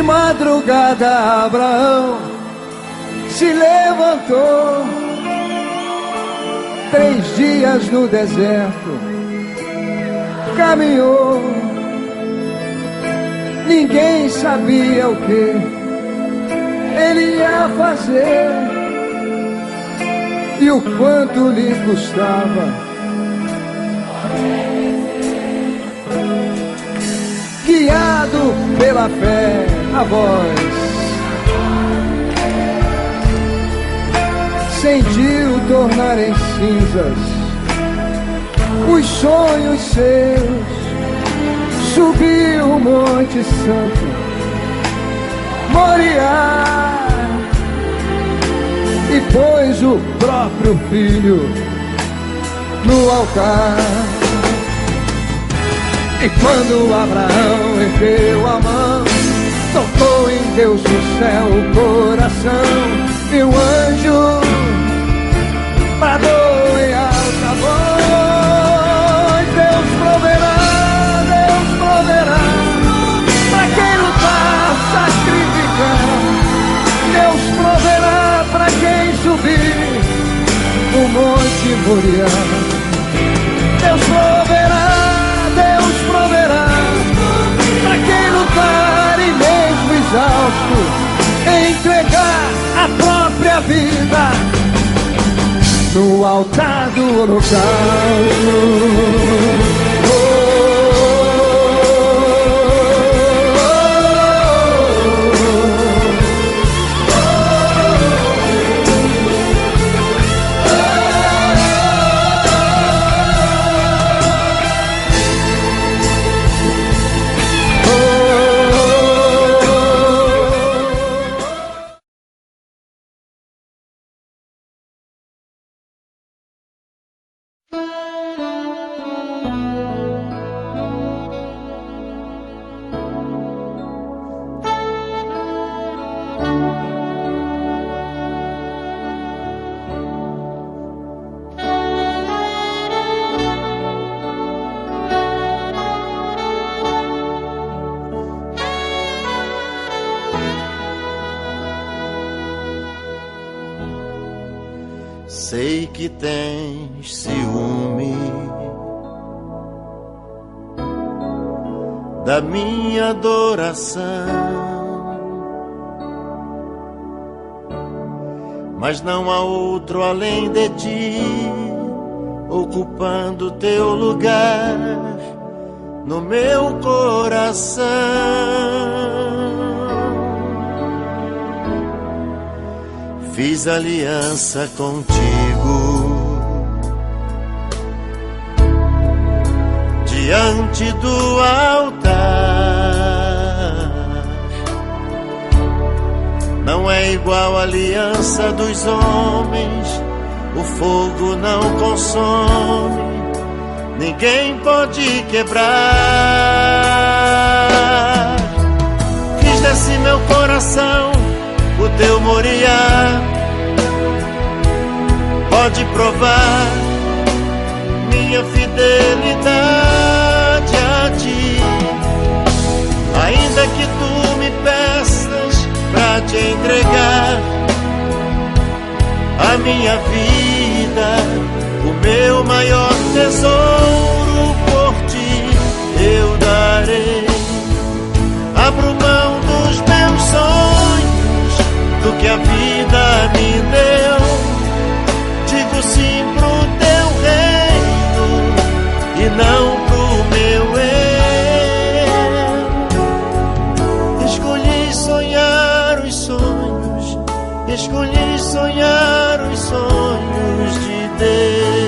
De madrugada Abraão se levantou, 3 dias no deserto caminhou. Ninguém sabia o que ele ia fazer e o quanto lhe custava. Guiado pela fé, a voz sentiu tornar em cinzas os sonhos seus. Subiu o Monte Santo, Moriá, e pôs o próprio filho no altar. E quando Abraão ergueu a mão, tocou em Deus do céu o coração, e o anjo bradou em alta voz: Deus proverá para quem lutar, sacrificar. Deus proverá para quem subir o Monte Moriá. Deus proverá para quem lutar e mesmo exausto entregar a própria vida no altar do holocausto. Sei que tens ciúme da minha adoração, mas não há outro além de ti, ocupando teu lugar no meu coração. Fiz aliança contigo diante do altar. Não é igual a aliança dos homens, o fogo não consome, ninguém pode quebrar. Fiz desse meu coração o teu Moriá, pode provar minha fidelidade a ti. Ainda que tu me peças pra te entregar a minha vida, o meu maior tesouro, por ti eu darei. Abro mão dos meus sonhos, do que a vida me deu, digo sim pro teu reino e não pro meu eu. Escolhi sonhar os sonhos, escolhi sonhar os sonhos de Deus.